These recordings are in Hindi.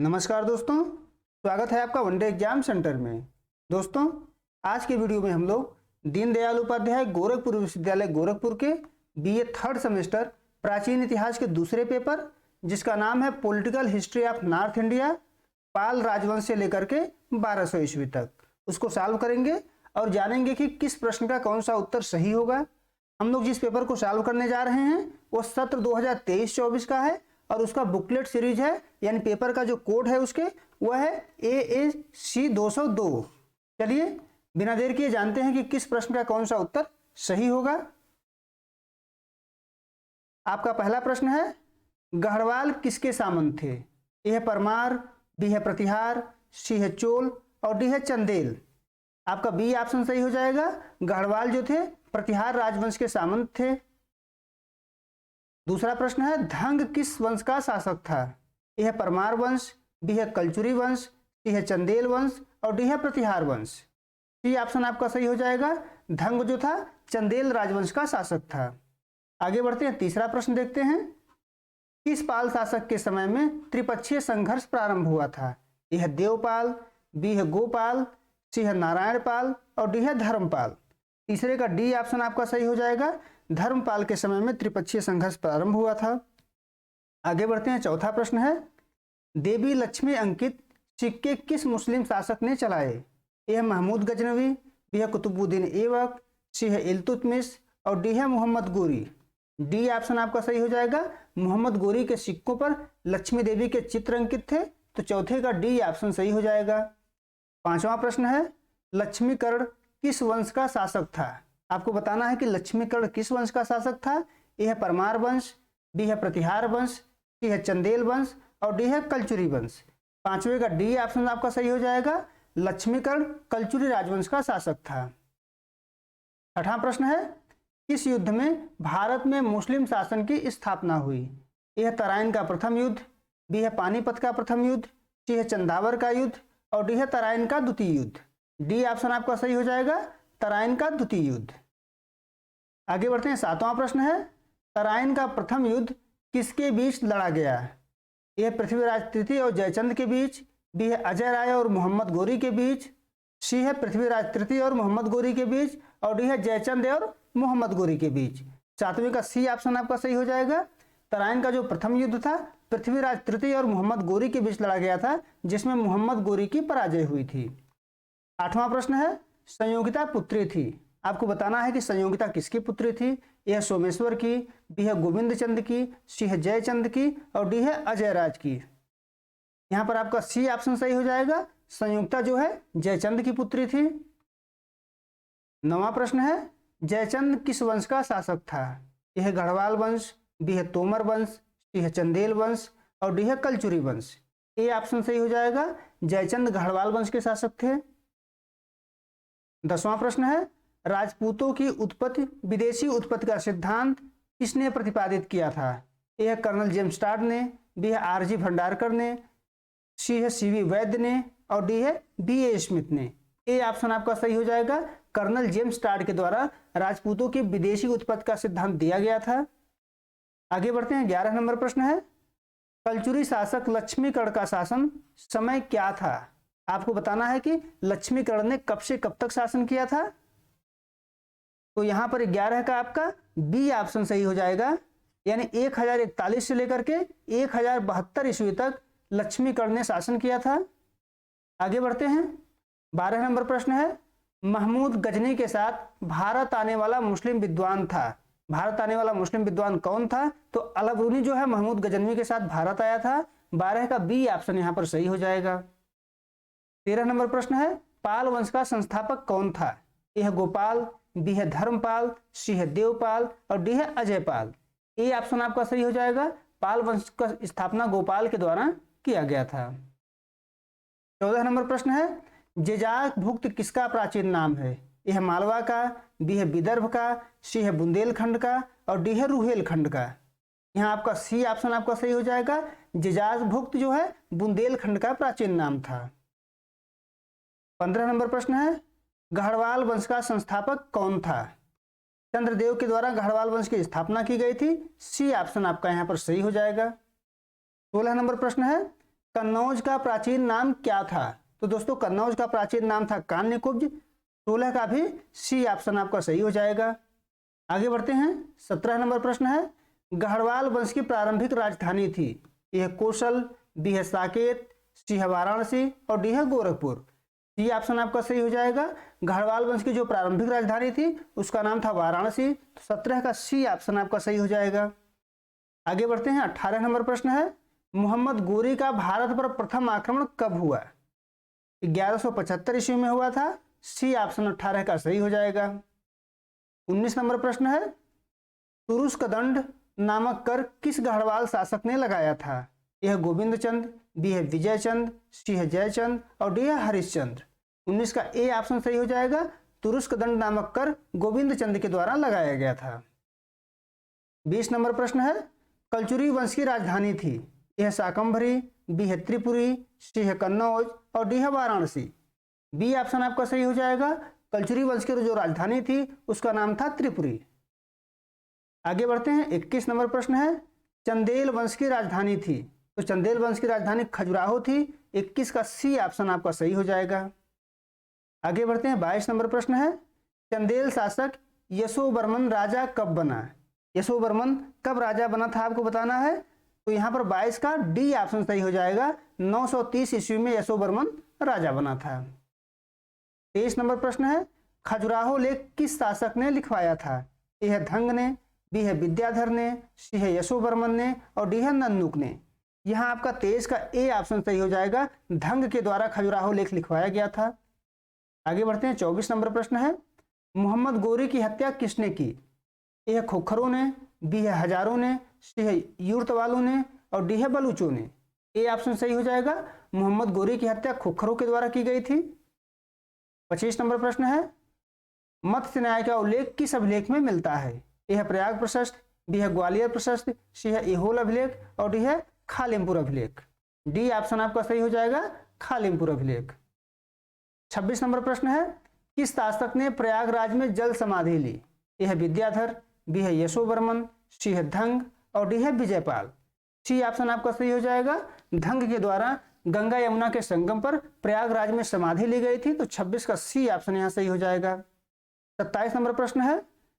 नमस्कार दोस्तों, स्वागत है आपका वनडे एग्जाम सेंटर में। दोस्तों, आज के वीडियो में हम लोग दीनदयाल उपाध्याय गोरखपुर विश्वविद्यालय गोरखपुर के बीए थर्ड सेमेस्टर प्राचीन इतिहास के दूसरे पेपर, जिसका नाम है political history of north India, Pala राजवंश से लेकर के 1200 ईस्वी तक, उसको सॉल्व करेंगे और जानेंगे कि किस प्रश्न का कौन सा उत्तर सही होगा। हम लोग जिस पेपर को सॉल्व करने जा रहे हैं वो सत्र 2023-24 का है और उसका बुकलेट सीरीज है, यानी पेपर का जो कोड है उसके वह है AAC 202। चलिए बिना देर किए जानते हैं कि किस प्रश्न का कौन सा उत्तर सही होगा। आपका पहला प्रश्न है, गढ़वाल किसके सामंत थे? ए है परमार, बी है प्रतिहार, सी है चोल और डी है चंदेल। आपका बी ऑप्शन सही हो जाएगा। गढ़वाल जो थे प्रतिहार राजवंश के सामंत थे। दूसरा प्रश्न है, धंग किस वंश का शासक था? ए है परमार वंश, बी है कलचुरी वंश, सी है चंदेल वंश और डी है प्रतिहार वंश। सी ऑप्शन आपका सही हो जाएगा। धंग जो था चंदेल राजवंश का शासक था। आगे बढ़ते हैं, तीसरा प्रश्न देखते हैं। किस पाल शासक के समय में त्रिपक्षीय संघर्ष प्रारंभ हुआ था? ए है देवपाल, बी है गोपाल, सी है नारायण पाल और डी है धर्मपाल। तीसरे का डी ऑप्शन आपका सही हो जाएगा। धर्मपाल के समय में त्रिपक्षीय संघर्ष प्रारंभ हुआ था। आगे बढ़ते हैं, चौथा प्रश्न है, देवी लक्ष्मी अंकित सिक्के किस मुस्लिम शासक ने चलाए? ए है महमूद गजनवी, बी है कुतुबुद्दीन ऐबक, सी है इल्तुतमिश और डी है मोहम्मद गोरी। डी ऑप्शन आपका सही हो जाएगा। मोहम्मद गोरी के सिक्कों पर लक्ष्मी देवी के चित्र अंकित थे, तो चौथे का डी ऑप्शन सही हो जाएगा। पांचवा प्रश्न है, लक्ष्मीकर्ण किस वंश का शासक था? आपको बताना है कि लक्ष्मीकर्ण किस वंश का शासक था। ए है परमार वंश, बी है प्रतिहार वंश, सी है चंदेल वंश और डी है कलचुरी वंश। पांचवे का डी ऑप्शन आपका सही हो जाएगा। लक्ष्मीकर्ण कलचुरी राजवंश का शासक था। छठा प्रश्न है, किस युद्ध में भारत में मुस्लिम शासन की स्थापना हुई? ए है तराइन का प्रथम युद्ध, बी है पानीपत का प्रथम युद्ध, सी है चंदावर का युद्ध और डी है तराइन का द्वितीय युद्ध। डी ऑप्शन आपका सही हो जाएगा। तराइन का द्वितीय युद्ध। आगे बढ़ते हैं, सातवां प्रश्न है, तराइन का प्रथम युद्ध किसके बीच लड़ा गया? ए पृथ्वीराज तृतीय और जयचंद के बीच, बी है अजय राय और मोहम्मद गोरी के बीच, सी है पृथ्वीराज तृतीय और मोहम्मद गोरी के बीच और डी है जयचंद और मोहम्मद गोरी के बीच। सातवें का सी ऑप्शन आपका सही हो जाएगा। तराइन का जो प्रथम युद्ध था पृथ्वीराज तृतीय और मोहम्मद गोरी के बीच लड़ा गया था, जिसमें मोहम्मद गोरी की पराजय हुई थी। आठवां प्रश्न है, संयोगिता पुत्री थी। आपको बताना है कि संयोगिता किसकी पुत्री थी? ए है सोमेश्वर की, बी है गोविंद चंद की, सी है जयचंद की और डी है अजय राज की। यहां पर आपका सी ऑप्शन सही हो जाएगा। संयुक्ता जो है जयचंद की पुत्री थी। नवां प्रश्न है, जयचंद किस वंश का शासक था? ए है गढ़वाल वंश, बी है तोमर वंश, सी है चंदेल वंश और डी है कलचुरी वंश। ए ऑप्शन सही हो जाएगा। जयचंद गढ़वाल वंश के शासक थे। 10वां प्रश्न है, राजपूतों की उत्पत्ति विदेशी उत्पत्ति का सिद्धांत किसने प्रतिपादित किया था? ए है कर्नल जेम्स टॉड ने, बी है RG भंडारकर ने, सी है CV वैद्य ने और डी है BA स्मिथ ने। ए ऑप्शन आपका सही हो जाएगा। कर्नल जेम्स टॉड के द्वारा राजपूतों की विदेशी उत्पत्ति का सिद्धांत दिया गया था। आगे बढ़ते हैं, 11 नंबर प्रश्न है, कलचुरी शासक लक्ष्मीकर्ण का शासन समय क्या था? आपको बताना है कि लक्ष्मीकर्ण ने कब से कब तक शासन किया था। तो यहां पर 11 का आपका बी ऑप्शन सही हो जाएगा, यानी 1041 से लेकर के 1072 ईस्वी तक लक्ष्मीकर्ण ने शासन किया था। आगे बढ़ते हैं, 12 नंबर प्रश्न है, महमूद गजनी के साथ भारत आने वाला मुस्लिम विद्वान था। भारत आने वाला मुस्लिम विद्वान कौन था? तो अलबरूनी जो है महमूद गजनवी के साथ भारत आया था। 12 का बी ऑप्शन यहां पर सही हो जाएगा। 13 नंबर प्रश्न है, पाल वंश का संस्थापक कौन था? ए है गोपाल, बी है धर्मपाल, सी है देवपाल और डी है अजयपाल। ए ऑप्शन आपका सही हो जाएगा। पाल वंश का स्थापना गोपाल के द्वारा किया गया था। 14 नंबर प्रश्न है, जेजाक भुक्त किसका प्राचीन नाम है? ए है मालवा का, बी है विदर्भ का, सी है बुंदेलखंड का और डी है रुहेलखंड का। यहाँ आपका सी ऑप्शन आपका सही हो जाएगा। जेजाक भुक्त जो है बुंदेलखंड का प्राचीन नाम था। 15 नंबर प्रश्न है, गढ़वाल वंश का संस्थापक कौन था? चंद्रदेव के द्वारा गढ़वाल वंश की स्थापना की गई थी। सी ऑप्शन आपका यहाँ पर सही हो जाएगा। 16 नंबर प्रश्न है, कन्नौज का प्राचीन नाम क्या था? तो दोस्तों कन्नौज का प्राचीन नाम था कान्यकुब्ज। 16 का भी सी ऑप्शन आपका सही हो जाएगा। आगे बढ़ते हैं। 17 नंबर प्रश्न है, गढ़वाल वंश की प्रारंभिक राजधानी थी। यह कौशल, बी है साकेत, सी है वाराणसी और डी है गोरखपुर। सी ऑप्शन आपका सही हो जाएगा। गढ़वाल वंश की जो प्रारंभिक राजधानी थी उसका नाम था वाराणसी। तो 17 का सी ऑप्शन आपका सही हो जाएगा। आगे बढ़ते हैं। 18 नंबर प्रश्न है, मोहम्मद गोरी का भारत पर प्रथम आक्रमण कब हुआ? 1175 ईस्वी में हुआ था। सी ऑप्शन 18 का सही हो जाएगा। 19 नंबर प्रश्न है, तुरुष्क दंड नामक कर किस गढ़वाल शासक ने लगाया था? यह गोविंद चंद, बी है विजय चंद, सी है जयचंद और डी है हरिश्चंद्र। 19 का ए ऑप्शन सही हो जाएगा। तुरुष्क दंड नामक कर गोविंद चंद के द्वारा लगाया गया था। 20 नंबर प्रश्न है, कलचुरी वंश की राजधानी थी। यह शाकंभरी, बी है त्रिपुरी, सी है कन्नौज और डी है वाराणसी। बी ऑप्शन आपका सही हो जाएगा। कलचुरी वंश की जो राजधानी थी उसका नाम था त्रिपुरी। आगे बढ़ते हैं। 21 नंबर प्रश्न है, चंदेल वंश की राजधानी थी। तो चंदेल वंश की राजधानी खजुराहो थी। 21 का सी ऑप्शन आपका सही हो जाएगा। आगे बढ़ते हैं। 22 नंबर प्रश्न है, चंदेल शासक यशोवर्मन राजा कब बना? यशोवर्मन कब राजा बना था आपको बताना है। तो यहाँ पर 22 का डी ऑप्शन सही हो जाएगा। 930 ईस्वी में यशोवर्मन राजा बना था। 23 नंबर प्रश्न है, खजुराहो लेख किस शासक ने लिखवाया था? ए है धंग ने, बी है विद्याधर ने, सी है यशोवर्मन ने और डी है नन्नुक ने। यहाँ आपका 23 का ए ऑप्शन सही हो जाएगा। धंग के द्वारा खजुराहो लेख लिखवाया गया था। आगे बढ़ते हैं। 24 नंबर प्रश्न है, मोहम्मद गोरी की हत्या किसने की? ए है खोखरों ने, बी है हजारों ने, सी है यूर्तवालों ने और डी है बलूचों ने। ए ऑप्शन सही हो जाएगा। मोहम्मद गोरी की हत्या खोखरों के द्वारा की गई थी। 25 नंबर प्रश्न है, मत्स्य न्याय का उल्लेख किस अभिलेख में मिलता है? ए है प्रयाग प्रशस्त, बी है ग्वालियर प्रशस्त, सी है ऐहोल अभिलेख और डी है खालिमपुर अभिलेख। डी ऑप्शन आपका सही हो जाएगा। खालिमपुर अभिलेख। 26 नंबर प्रश्न है, किस शासक ने प्रयागराज में जल समाधि ली? ए है विद्याधर, बी है यशोवर्मन, सी है धंग और डी है विजयपाल। सी ऑप्शन आपका सही हो जाएगा। धंग के द्वारा गंगा यमुना के संगम पर प्रयागराज में समाधि ली गई थी। तो 26 का सी ऑप्शन यहाँ सही हो जाएगा। 27 नंबर प्रश्न है,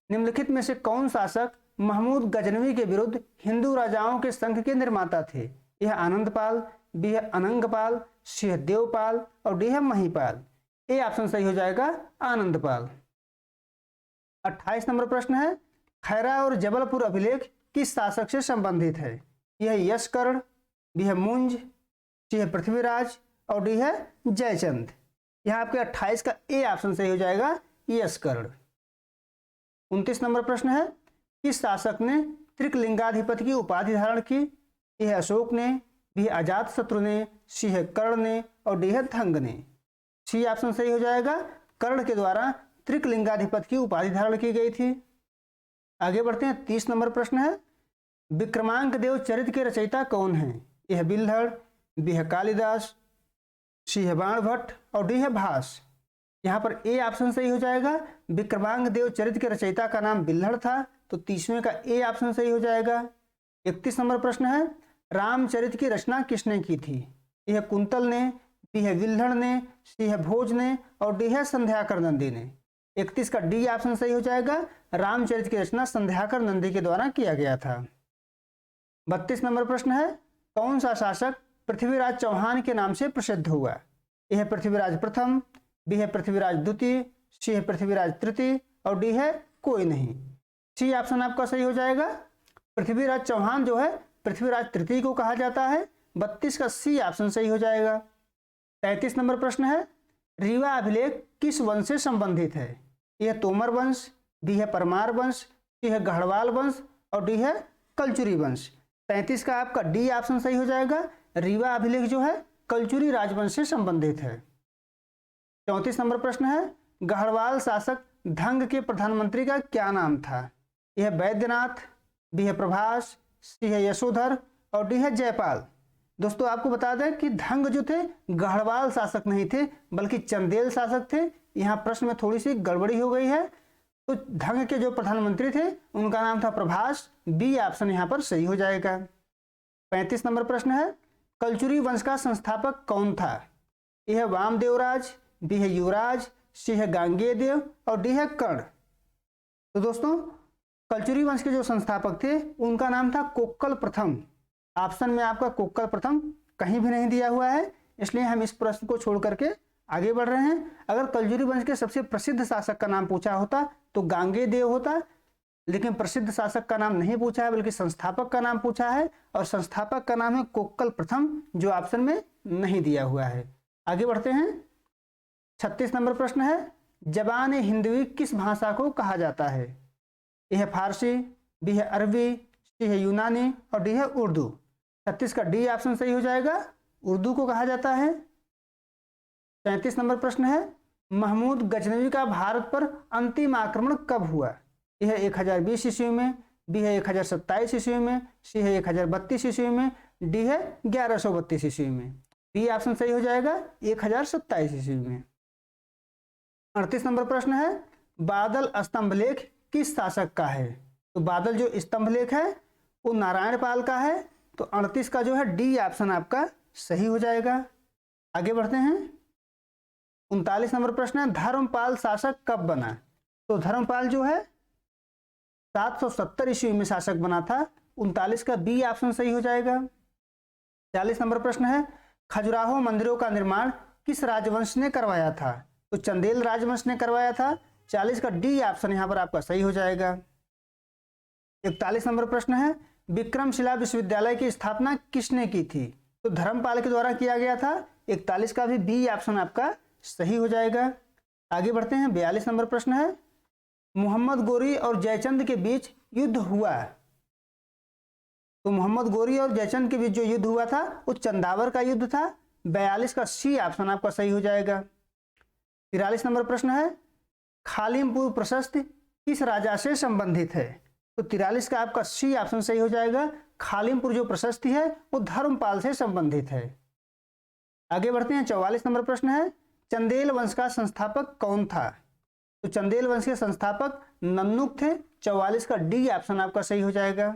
निम्नलिखित में से कौन शासक महमूद गजनवी के विरुद्ध हिंदू राजाओं के संघ के निर्माता थे? यह आनंदपाल, बी है अनंगपाल, सी है देवपाल और डी है महीपाल। ए ऑप्शन सही हो जाएगा। आनंदपाल। 28 नंबर प्रश्न है, खैरा और जबलपुर अभिलेख किस शासक से संबंधित है? यह यशकर्ण, बी है मुंज, सी है पृथ्वीराज और डी है जयचंद। यहाँ आपके 28 का ए ऑप्शन सही हो जाएगा। यशकर्ण। 29 नंबर प्रश्न है, किस शासक ने त्रिकलिंगाधिपति की उपाधि धारण की? यह अशोक ने, बी अजात शत्रु ने, सी है कर्ण ने और डी है धंग ने। सी ऑप्शन सही हो जाएगा। कर्ण के द्वारा त्रिकलिंगाधिपति की उपाधि धारण की गई थी। आगे बढ़ते हैं। 30 नंबर प्रश्न है, विक्रमांक देव चरित्र के रचयिता कौन है? यह बिल्हड़, बी है कालिदास, सी है बाणभट्ट और डी है भास। यहाँ पर ए ऑप्शन सही हो जाएगा। विक्रमांक देव चरित्र के रचयिता का नाम बिल्हड़ था। तो 30वें का ए ऑप्शन सही हो जाएगा। 31 नंबर प्रश्न है, रामचरित्र की रचना किसने की थी? यह कुंतल ने, बी है बिल्हड़ ने, सी है भोज ने और डी है संध्याकर नंदी ने। 31 का डी ऑप्शन सही हो जाएगा। रामचरित्र की रचना संध्याकर नंदी के द्वारा किया गया था। 32 नंबर प्रश्न है, कौन सा शासक पृथ्वीराज चौहान के नाम से प्रसिद्ध हुआ? यह पृथ्वीराज प्रथम, बी है पृथ्वीराज द्वितीय, सी है पृथ्वीराज तृतीय और डी है कोई नहीं। सी ऑप्शन आपका सही हो जाएगा। पृथ्वीराज चौहान जो है पृथ्वीराज तृतीय को कहा जाता है। 32 का सी ऑप्शन सही हो जाएगा। 33 नंबर प्रश्न है, रीवा अभिलेख किस वंश से संबंधित है? यह तोमर वंश, बी है परमार वंश, सी है गढ़वाल वंश और डी है कलचुरी वंश। 33 का आपका डी ऑप्शन सही हो जाएगा। रीवा अभिलेख जो है कलचुरी राजवंश से संबंधित है। 34 नंबर प्रश्न है, गढ़वाल शासक धंग के प्रधानमंत्री का क्या नाम था? यह बैद्यनाथ, बी है प्रभास, सी है यशोधर और डी है जयपाल। दोस्तों आपको बता दें कि धंग जो थे गढ़वाल शासक नहीं थे बल्कि चंदेल शासक थे। यहाँ प्रश्न में थोड़ी सी गड़बड़ी हो गई है। तो धंग के जो प्रधानमंत्री थे उनका नाम था प्रभास। बी ऑप्शन यहाँ पर सही हो जाएगा। 35 नंबर प्रश्न है, कलचुरी वंश का संस्थापक कौन था? ए है वामदेवराज, बी है युवराज, सी है गांगेय देव और डी है कर्ण। तो दोस्तों कलचुरी वंश के जो संस्थापक थे उनका नाम था कोक्कल प्रथम। ऑप्शन में आपका कोक्कल प्रथम कहीं भी नहीं दिया हुआ है, इसलिए हम इस प्रश्न को छोड़ करके आगे बढ़ रहे हैं। अगर कलचुरी वंश के सबसे प्रसिद्ध शासक का नाम पूछा होता तो गांगेय देव होता, लेकिन प्रसिद्ध शासक का नाम नहीं पूछा है बल्कि संस्थापक का नाम पूछा है, और संस्थापक का नाम है कोक्कल प्रथम, जो ऑप्शन में नहीं दिया हुआ है। आगे बढ़ते हैं। 36 नंबर प्रश्न है, जबान हिंदवी किस भाषा को कहा जाता है? ए है फारसी, बी है अरबी, सी है यूनानी और डी है उर्दू। 36 का डी ऑप्शन सही हो जाएगा, उर्दू को कहा जाता है। 37 नंबर प्रश्न है, महमूद गजनवी का भारत पर अंतिम आक्रमण कब हुआ? ए है 1020 ईस्वी में, बी है 1027 ईस्वी में, सी है 1032 ईस्वी में, डी है 1132 ईस्वी में। बी ऑप्शन सही हो जाएगा 1027 ईस्वी में। 38 नंबर प्रश्न है, बादल स्तंभलेख किस शासक का है? तो बादल जो स्तंभलेख है वो नारायण पाल का है, तो 38 का जो है डी ऑप्शन आपका सही हो जाएगा। आगे बढ़ते हैं। 39 नंबर प्रश्न है, धर्मपाल शासक कब बना? तो धर्मपाल जो है 770 ईस्वी में शासक बना था। 39 का बी ऑप्शन सही हो जाएगा। 40 नंबर प्रश्न है, खजुराहो मंदिरों का निर्माण किस राजवंश ने करवाया था? तो चंदेल राजवंश ने करवाया था। 40 का डी ऑप्शन यहाँ पर आपका सही हो जाएगा। 41 नंबर प्रश्न है, विक्रमशिला विश्वविद्यालय की स्थापना किसने की थी? तो धर्मपाल के द्वारा किया गया था। 41 का भी बी ऑप्शन आपका सही हो जाएगा। आगे बढ़ते हैं। 42 नंबर प्रश्न है, मोहम्मद गोरी और जयचंद के बीच युद्ध हुआ। तो मोहम्मद गोरी और जयचंद के बीच जो युद्ध हुआ था वो चंदावर का युद्ध था। 42 का सी ऑप्शन आपका सही हो जाएगा। 43 नंबर प्रश्न है, खालिमपुर प्रशस्ति किस राजा से संबंधित है? तो 43 का आपका सी ऑप्शन सही हो जाएगा। खालिमपुर जो प्रशस्ति है वो धर्मपाल से संबंधित है। आगे बढ़ते हैं। 44 नंबर प्रश्न है, चंदेल वंश का संस्थापक कौन था? तो चंदेल वंश के संस्थापक नन्नुक थे। 44 का डी ऑप्शन आपका सही हो जाएगा।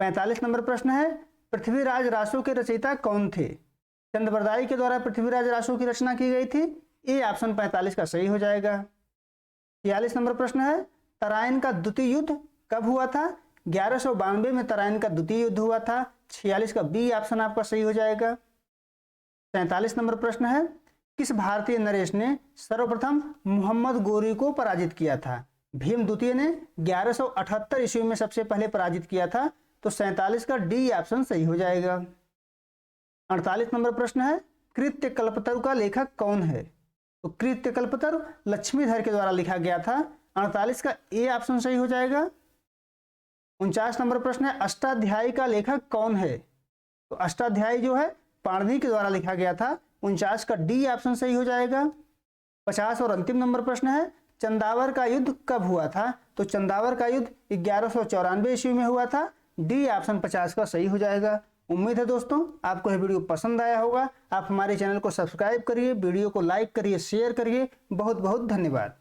45 नंबर प्रश्न है, पृथ्वीराज रासो के रचयिता कौन थे? चंद्रबरदाई के द्वारा पृथ्वीराज रासो की रचना की गई थी। ए ऑप्शन 45 का सही हो जाएगा। 46 नंबर प्रश्न है, तराइन का द्वितीय युद्ध कब हुआ था? 1192 में तराइन का द्वितीय युद्ध हुआ था। 46 का बी ऑप्शन आपका सही हो जाएगा। 47 नंबर प्रश्न है, किस भारतीय नरेश ने सर्वप्रथम मोहम्मद गोरी को पराजित किया था? भीम द्वितीय ने 1178 ईस्वी में सबसे पहले पराजित किया था। तो 47 का डी ऑप्शन सही हो जाएगा। 48 नंबर प्रश्न है, कृत्य कल्पतरु का लेखक कौन है? तो कृत्य कल्पतरु लक्ष्मीधर के द्वारा लिखा गया था। 48 का ए ऑप्शन सही हो जाएगा। 49 नंबर प्रश्न है, अष्टाध्यायी का लेखक कौन है? तो अष्टाध्यायी जो है पाणिनि के द्वारा लिखा गया था। 49 का डी ऑप्शन सही हो जाएगा। 50 और अंतिम नंबर प्रश्न है, चंदावर का युद्ध कब हुआ था? तो चंदावर का युद्ध 1194 ईस्वी में हुआ था। डी ऑप्शन 50 का सही हो जाएगा। उम्मीद है दोस्तों आपको यह वीडियो पसंद आया होगा। आप हमारे चैनल को सब्सक्राइब करिए, वीडियो को लाइक करिए, शेयर करिए। बहुत बहुत धन्यवाद।